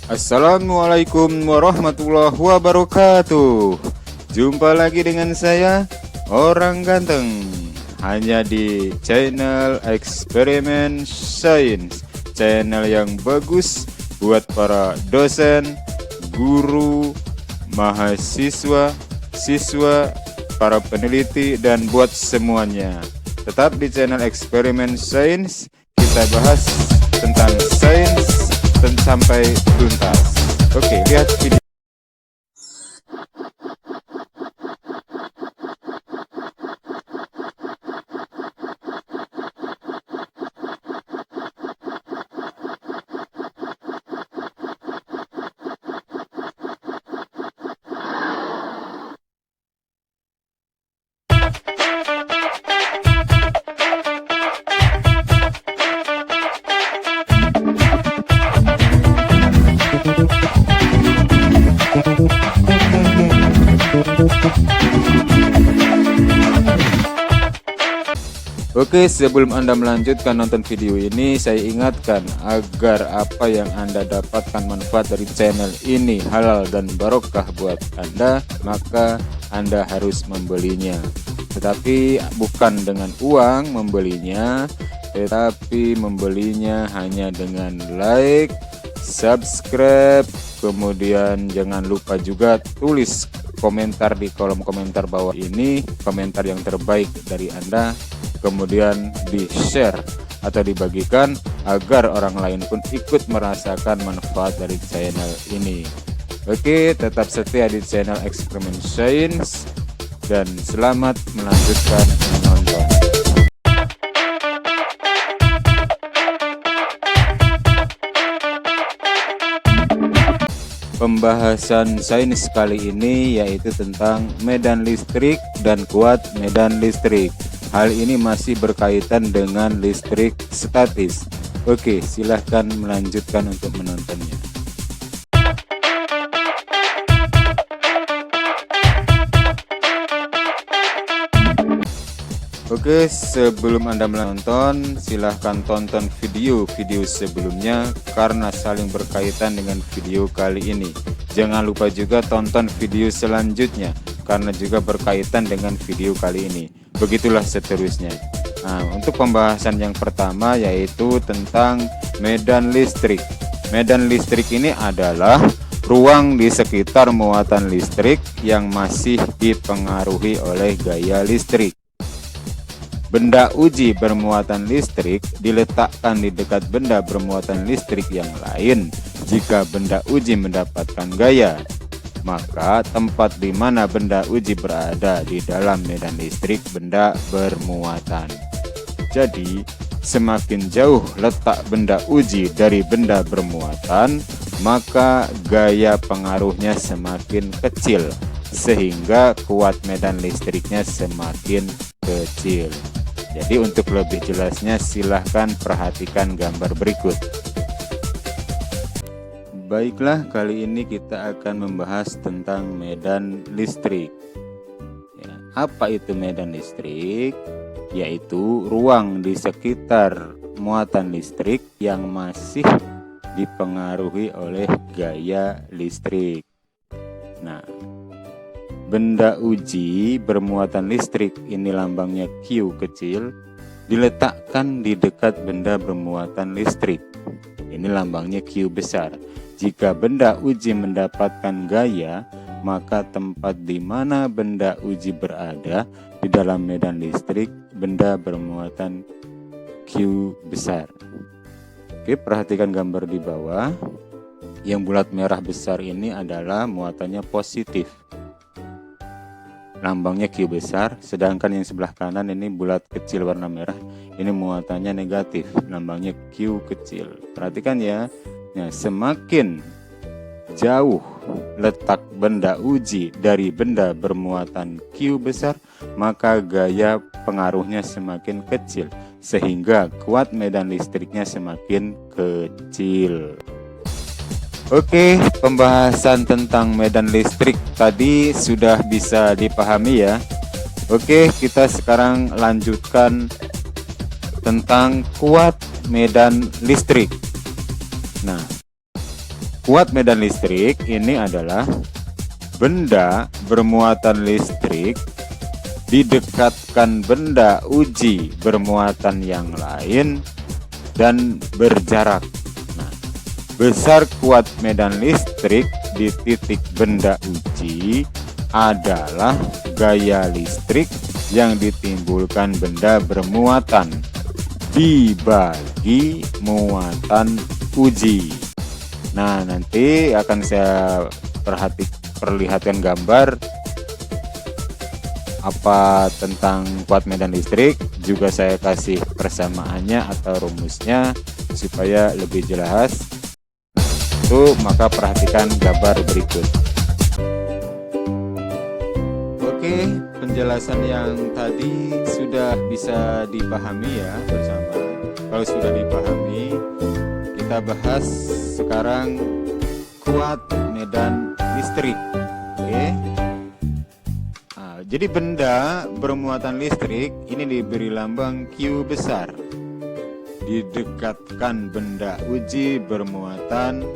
Assalamualaikum warahmatullahi wabarakatuh. Jumpa lagi dengan saya, Orang Ganteng, hanya di channel Eksperimen Sains, channel yang bagus buat para dosen, guru, mahasiswa, siswa, para peneliti, dan buat semuanya. Tetap di channel Eksperimen Sains, kita bahas tentang sains sampai tuntas. Oke, lihat video. Oke, sebelum Anda melanjutkan nonton video ini, saya ingatkan agar apa yang Anda dapatkan manfaat dari channel ini halal dan barokah buat Anda, maka Anda harus membelinya. Tetapi bukan dengan uang membelinya, tetapi membelinya hanya dengan like, subscribe, kemudian jangan lupa juga tulis komentar di kolom komentar bawah ini, komentar yang terbaik dari Anda, kemudian di-share atau dibagikan agar orang lain pun ikut merasakan manfaat dari channel ini. Oke, tetap setia di channel Eksperimen Sains dan selamat melanjutkan menonton. Pembahasan sains kali ini yaitu tentang medan listrik dan kuat medan listrik. Hal ini masih berkaitan dengan listrik statis. Oke, silahkan melanjutkan untuk menontonnya. Oke, sebelum Anda menonton, silahkan tonton video-video sebelumnya karena saling berkaitan dengan video kali ini. Jangan lupa juga tonton video selanjutnya karena juga berkaitan dengan video kali ini. Begitulah seterusnya. Nah, untuk pembahasan yang pertama yaitu tentang medan listrik. Medan listrik ini adalah ruang di sekitar muatan listrik yang masih dipengaruhi oleh gaya listrik. Benda uji bermuatan listrik diletakkan di dekat benda bermuatan listrik yang lain. Jika benda uji mendapatkan gaya, maka tempat di mana benda uji berada di dalam medan listrik benda bermuatan. Jadi, semakin jauh letak benda uji dari benda bermuatan, maka gaya pengaruhnya semakin kecil, sehingga kuat medan listriknya semakin kecil. Jadi untuk lebih jelasnya silahkan perhatikan gambar berikut. Baiklah, kali ini kita akan membahas tentang medan listrik. Ya, apa itu medan listrik? Yaitu ruang di sekitar muatan listrik yang masih dipengaruhi oleh gaya listrik. Nah, benda uji bermuatan listrik, ini lambangnya Q kecil, diletakkan di dekat benda bermuatan listrik. Ini lambangnya Q besar. Jika benda uji mendapatkan gaya, maka tempat di mana benda uji berada di dalam medan listrik benda bermuatan Q besar. Oke, perhatikan gambar di bawah. Yang bulat merah besar ini adalah muatannya positif, lambangnya Q besar, sedangkan yang sebelah kanan ini bulat kecil warna merah, ini muatannya negatif, lambangnya Q kecil. Perhatikan ya. Nah, semakin jauh letak benda uji dari benda bermuatan Q besar, maka gaya pengaruhnya semakin kecil, sehingga kuat medan listriknya semakin kecil. Oke, pembahasan tentang medan listrik tadi sudah bisa dipahami ya. Oke, kita sekarang lanjutkan tentang kuat medan listrik. Nah, kuat medan listrik ini adalah benda bermuatan listrik didekatkan benda uji bermuatan yang lain dan berjarak. Nah, besar kuat medan listrik di titik benda uji adalah gaya listrik yang ditimbulkan benda bermuatan dibagi muatan uji. Nah, nanti akan saya perlihatkan gambar apa tentang kuat medan listrik, juga saya kasih persamaannya atau rumusnya supaya lebih jelas. Maka perhatikan gambar berikut. Oke, penjelasan yang tadi sudah bisa dipahami ya bersama. Kalau sudah dipahami, kita bahas sekarang kuat medan listrik. Oke. Nah, jadi benda bermuatan listrik ini diberi lambang Q besar. Didekatkan benda uji bermuatan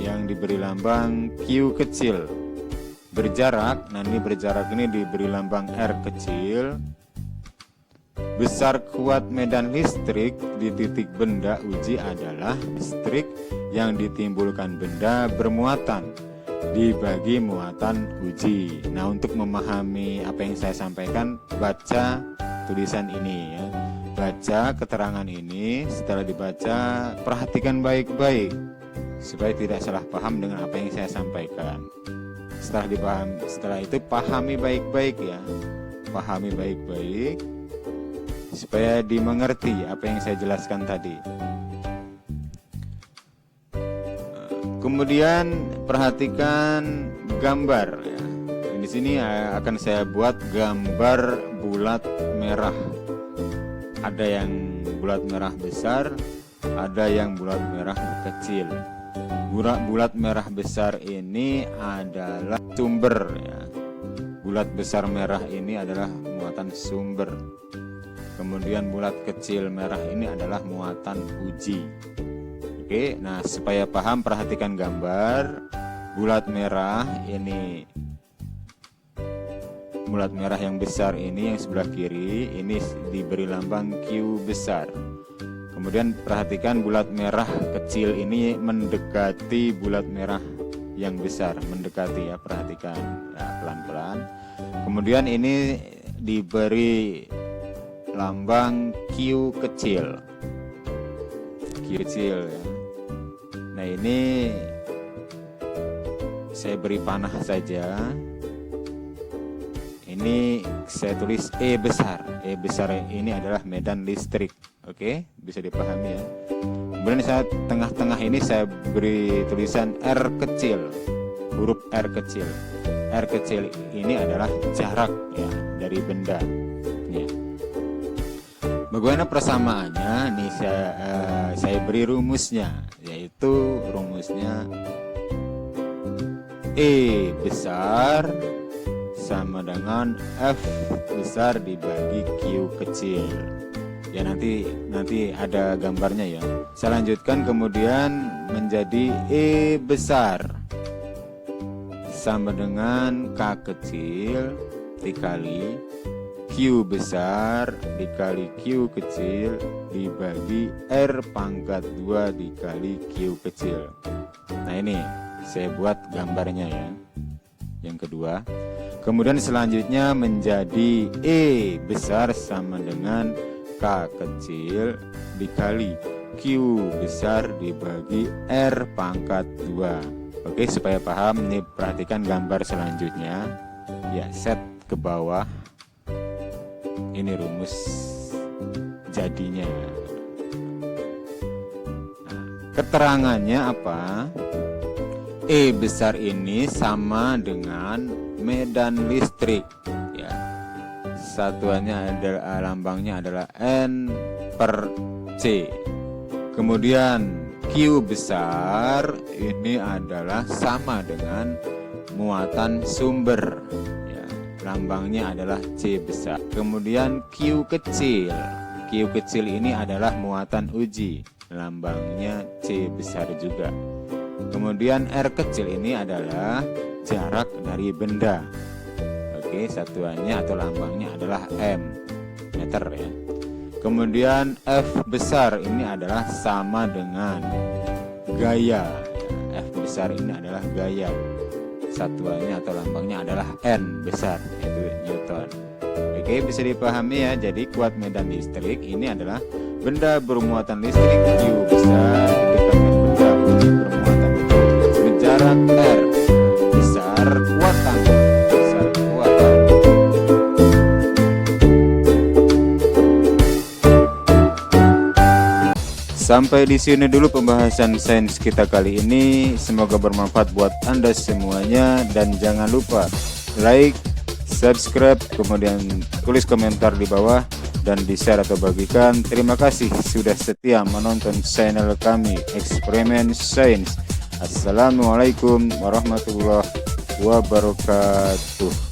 yang diberi lambang Q kecil. Berjarak, nah ini berjarak ini diberi lambang R kecil. Besar kuat medan listrik di titik benda uji adalah listrik yang ditimbulkan benda bermuatan dibagi muatan uji. Nah, untuk memahami apa yang saya sampaikan, baca tulisan ini ya. Baca keterangan ini, setelah dibaca perhatikan baik-baik supaya tidak salah paham dengan apa yang saya sampaikan. Setelah itu pahami baik-baik ya. Pahami baik-baik supaya dimengerti apa yang saya jelaskan tadi. Kemudian perhatikan gambar ya. Di sini akan saya buat gambar bulat merah. Ada yang bulat merah besar, ada yang bulat merah kecil. Bulat merah besar ini adalah sumber ya. Bulat besar merah ini adalah muatan sumber. Kemudian bulat kecil merah ini adalah muatan uji. Oke, nah supaya paham perhatikan gambar. Bulat merah ini, bulat merah yang besar ini yang sebelah kiri ini diberi lambang Q besar. Kemudian perhatikan bulat merah kecil ini mendekati bulat merah yang besar, mendekati ya, perhatikan ya, pelan-pelan. Kemudian ini diberi lambang Q kecil. Q kecil ya. Nah, ini saya beri panah saja. Ini saya tulis E besar. E besar ini adalah medan listrik. Oke, bisa dipahami ya. Kemudian saat tengah-tengah ini saya beri tulisan R kecil. Huruf R kecil. R kecil ini adalah jarak ya dari benda. Ya. Bagaimana persamaannya? Nih saya beri rumusnya, yaitu rumusnya E besar sama dengan F besar dibagi Q kecil. Ya nanti ada gambarnya ya. Saya lanjutkan kemudian menjadi E besar sama dengan K kecil dikali Q besar dikali Q kecil dibagi R pangkat 2 dikali Q kecil. Nah, ini saya buat gambarnya ya. Yang kedua. Kemudian selanjutnya menjadi E besar sama dengan K kecil dikali Q besar dibagi R pangkat 2. Oke, supaya paham nih perhatikan gambar selanjutnya. Ya, set ke bawah. Ini rumus jadinya. Nah, keterangannya apa? E besar ini sama dengan medan listrik ya. Satuannya adalah lambangnya adalah N per C. Kemudian Q besar ini adalah sama dengan muatan sumber ya. Lambangnya adalah C besar. Kemudian Q kecil. Q kecil ini adalah muatan uji. Lambangnya C besar juga. Kemudian R kecil ini adalah jarak dari benda. Oke, satuannya atau lambangnya adalah M, meter ya. Kemudian F besar ini adalah sama dengan gaya. F besar ini adalah gaya. Satuannya atau lambangnya adalah N besar, yaitu Newton. Oke, bisa dipahami ya. Jadi kuat medan listrik ini adalah benda bermuatan listrik U besar didekatkan benda bermuatan listrik jarak R besar kuatan. Sampai di sini dulu pembahasan sains kita kali ini. Semoga bermanfaat buat Anda semuanya, dan jangan lupa like, subscribe, kemudian tulis komentar di bawah dan di-share atau bagikan. Terima kasih sudah setia menonton channel kami Eksperimen Sains. Assalamualaikum warahmatullahi wabarakatuh.